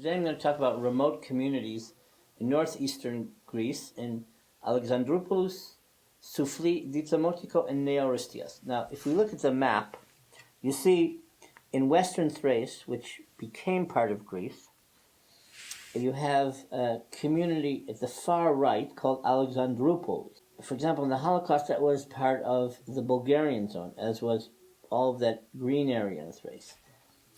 Today I'm going to talk about remote communities in northeastern Greece, in Alexandroupolis, Soufli, Diplomatico, and Neoristias. Now, if we look at the map, you see in western Thrace, which became part of Greece, you have a community at the far right called Alexandroupolis. For example, in the Holocaust, that was part of the Bulgarian zone, as was all of that green area in Thrace.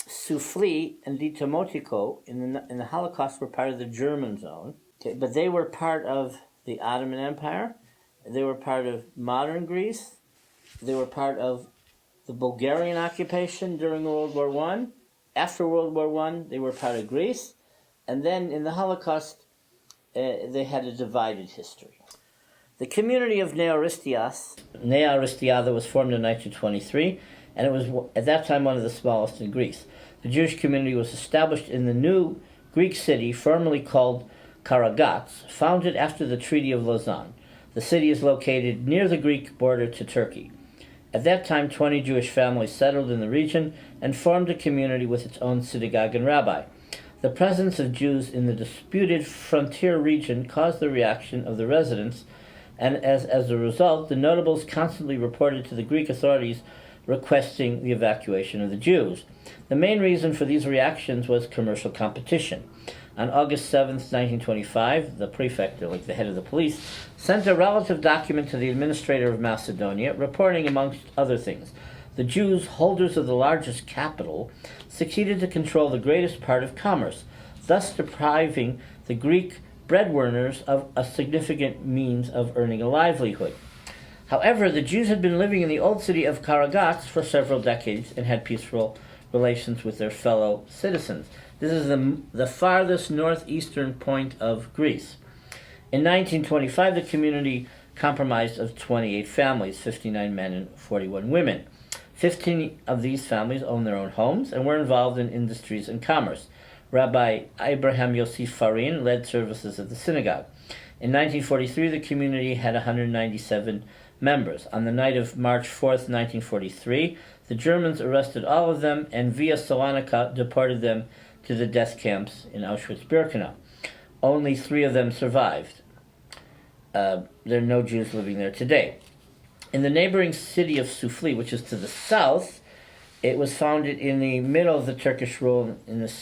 Soufli and Diplomatico in the Holocaust were part of the German zone, but they were part of the Ottoman Empire. They were part of modern Greece. They were part of the Bulgarian occupation during World War I. After World War I, they were part of Greece. And then in the Holocaust, they had a divided history. The community of Neoristiada was formed in 1923, and it was at that time one of the smallest in Greece. The Jewish community was established in the new Greek city formerly called Karagats, founded after the Treaty of Lausanne. The city is located near the Greek border to Turkey. At that time, 20 Jewish families settled in the region and formed a community with its own synagogue and rabbi. The presence of Jews in the disputed frontier region caused the reaction of the residents, and as a result, the notables constantly reported to the Greek authorities requesting the evacuation of the Jews. The main reason for these reactions was commercial competition. On August 7, 1925, the prefect, or like the head of the police, sent a relative document to the administrator of Macedonia, reporting, amongst other things, the Jews, holders of the largest capital, succeeded to control the greatest part of commerce, thus depriving the Greek breadwinners of a significant means of earning a livelihood. However, the Jews had been living in the old city of Karagats for several decades and had peaceful relations with their fellow citizens. This is the farthest northeastern point of Greece. In 1925, the community comprised of 28 families, 59 men and 41 women. 15 of these families owned their own homes and were involved in industries and commerce. Rabbi Abraham Yosef Farin led services at the synagogue. In 1943, the community had 197 members. On the night of March 4th, 1943, the Germans arrested all of them and via Salonika deported them to the death camps in Auschwitz-Birkenau. Only 3 of them survived. There are no Jews living there today. In the neighboring city of Soufli, which is to the south, it was founded in the middle of the Turkish rule in the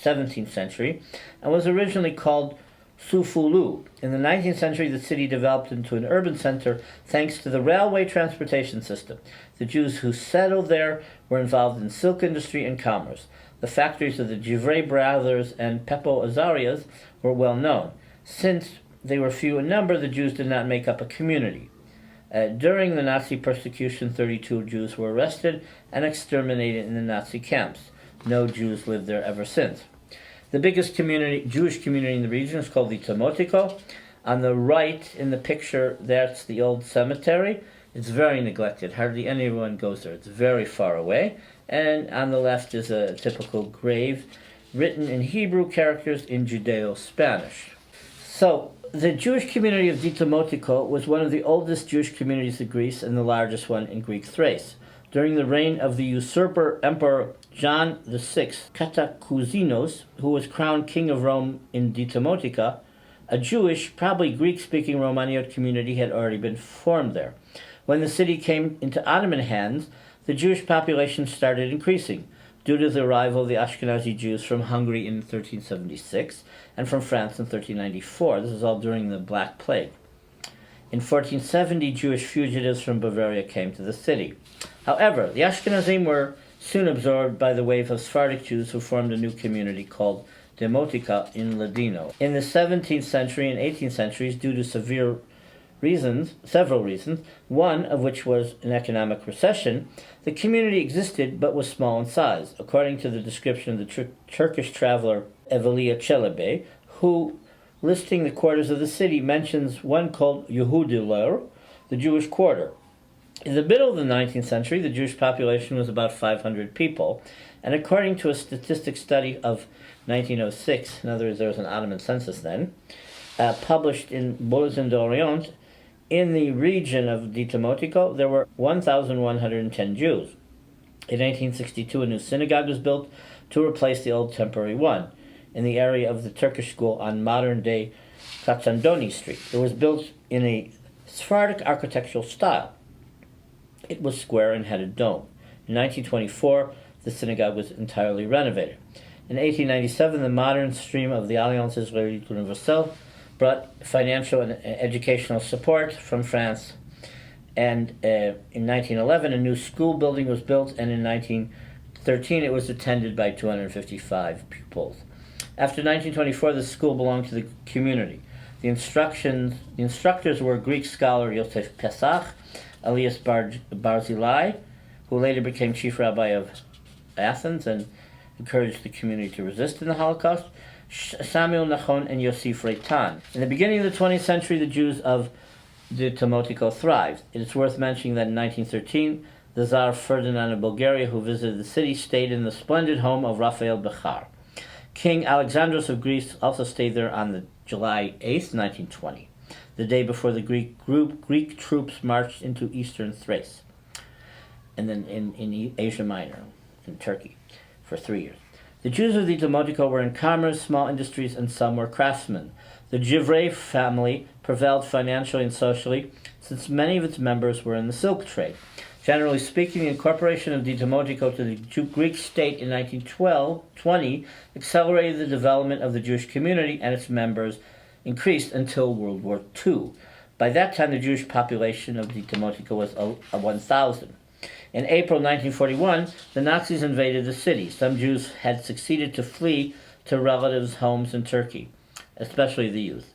17th century and was originally called Sufulu. In the 19th century, the city developed into an urban center thanks to the railway transportation system. The Jews who settled there were involved in silk industry and commerce. The factories of the Jivrei brothers and Pepo Azarias were well known. Since they were few in number, the Jews did not make up a community. During the Nazi persecution, 32 Jews were arrested and exterminated in the Nazi camps. No Jews lived there ever since. The biggest Jewish community in the region is called the Diplomatico. On the right in the picture, that's the old cemetery. It's very neglected. Hardly anyone goes there. It's very far away. And on the left is a typical grave written in Hebrew characters in Judeo-Spanish. So, the Jewish community of Diplomatico was one of the oldest Jewish communities of Greece and the largest one in Greek Thrace. During the reign of the usurper Emperor John VI Katakouzinos, who was crowned king of Rome in Diplomatico, a Jewish, probably Greek-speaking Romaniot community had already been formed there. When the city came into Ottoman hands, the Jewish population started increasing due to the arrival of the Ashkenazi Jews from Hungary in 1376 and from France in 1394. This is all during the Black Plague. In 1470, Jewish fugitives from Bavaria came to the city. However, the Ashkenazim were soon absorbed by the wave of Sephardic Jews who formed a new community called Demotica in Ladino. In the 17th century and 18th centuries, due to several reasons, one of which was an economic recession, the community existed but was small in size, according to the description of the Turkish traveler Evliya Çelebi, who, listing the quarters of the city, mentions one called Yehudiler, the Jewish quarter. In the middle of the 19th century, the Jewish population was about 500 people, and according to a statistic study of 1906, in other words, there was an Ottoman census then, published in Bulletin d'Orient, in the region of Diplomatico, there were 1,110 Jews. In 1862, a new synagogue was built to replace the old temporary one. in the area of the Turkish school on modern-day Katsandoni Street. It was built in a Sephardic architectural style. It was square and had a dome. In 1924, the synagogue was entirely renovated. In 1897, the modern stream of the Alliance Israélite Universelle brought financial and educational support from France. And in 1911, a new school building was built, and in 1913, it was attended by 255 pupils. After 1924, the school belonged to the community. The instructors were Greek scholar Yosef Pesach, Elias Barzilai, who later became chief rabbi of Athens and encouraged the community to resist in the Holocaust, Samuel Nachon, and Yosef Reitan. In the beginning of the 20th century, the Jews of the Demotiko thrived. It is worth mentioning that in 1913, the Tsar Ferdinand of Bulgaria, who visited the city, stayed in the splendid home of Raphael Bechar. King Alexandros of Greece also stayed there on July 8th, 1920, the day before the Greek troops marched into eastern Thrace, and then in Asia Minor, in Turkey, for 3 years. The Jews of the Demotiko were in commerce, small industries, and some were craftsmen. The Jivrei family prevailed financially and socially, since many of its members were in the silk trade. Generally speaking, the incorporation of the Demotiko to the Greek state in 1920 accelerated the development of the Jewish community, and its members increased until World War II. By that time, the Jewish population of the Demotiko was 1,000. In April 1941, the Nazis invaded the city. Some Jews had succeeded to flee to relatives' homes in Turkey, especially the youth.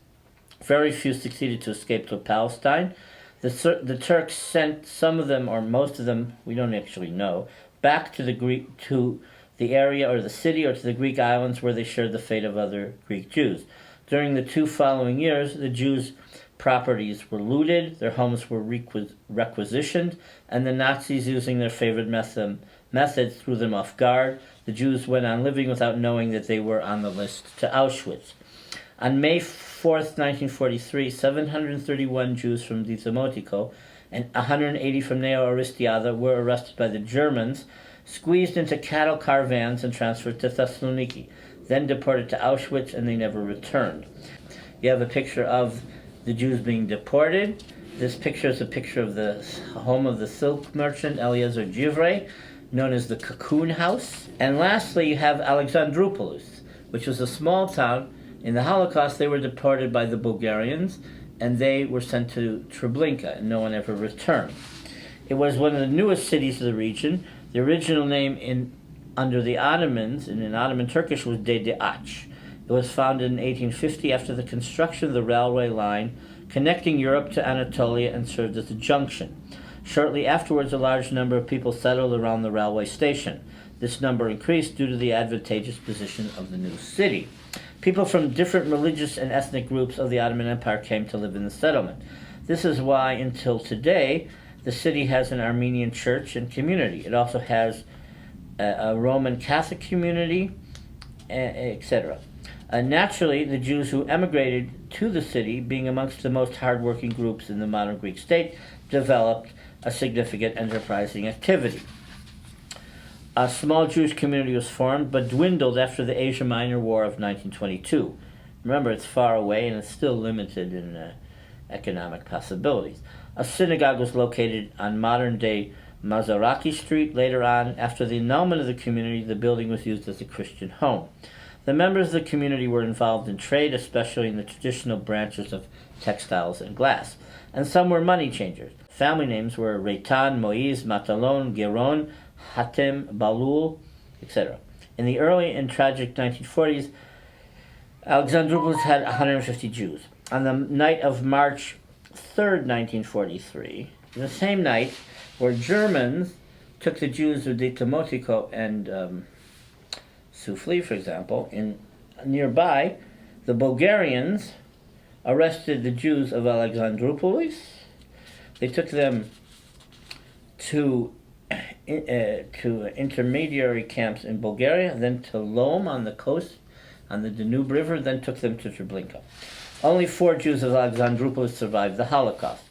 Very few succeeded to escape to Palestine. The Turks sent some of them, or most of them, we don't actually know, back to the area or the city or to the Greek islands, where they shared the fate of other Greek Jews. During the 2 following years, the Jews' properties were looted, their homes were requisitioned, and the Nazis, using their favorite method, threw them off guard. The Jews went on living without knowing that they were on the list to Auschwitz. On May 4th, 1943, 731 Jews from the Demotiko and 180 from Neo Aristiada were arrested by the Germans, squeezed into cattle caravans, and transferred to Thessaloniki, then deported to Auschwitz, and they never returned. You have a picture of the Jews being deported. This picture is a picture of the home of the silk merchant Eliezer Jivrei, known as the Cocoon House. And lastly, you have Alexandroupolis, which was a small town. In the Holocaust, they were deported by the Bulgarians, and they were sent to Treblinka, and no one ever returned. It was one of the newest cities of the region. The original name under the Ottomans, in Ottoman Turkish, was Dedeach. It was founded in 1850 after the construction of the railway line connecting Europe to Anatolia, and served as a junction. Shortly afterwards, a large number of people settled around the railway station. This number increased due to the advantageous position of the new city. People from different religious and ethnic groups of the Ottoman Empire came to live in the settlement. This is why, until today, the city has an Armenian church and community. It also has a Roman Catholic community, etc. Naturally, the Jews who emigrated to the city, being amongst the most hardworking groups in the modern Greek state, developed a significant enterprising activity. A small Jewish community was formed, but dwindled after the Asia Minor War of 1922. Remember, it's far away and it's still limited in economic possibilities. A synagogue was located on modern-day Mazaraki Street. Later on, after the annulment of the community, the building was used as a Christian home. The members of the community were involved in trade, especially in the traditional branches of textiles and glass, and some were money changers. Family names were Reitan, Moise, Matalon, Geron, Hatem, Balul, etc. In the early and tragic 1940s, Alexandroupolis had 150 Jews. On the night of March 3rd, 1943, the same night, where Germans took the Jews of the Demotiko and Soufli, for example, nearby, the Bulgarians arrested the Jews of Alexandroupolis. They took them to intermediary camps in Bulgaria, then to Lom on the coast, on the Danube River, then took them to Treblinka. Only 4 Jews of Alexandroupolis survived the Holocaust.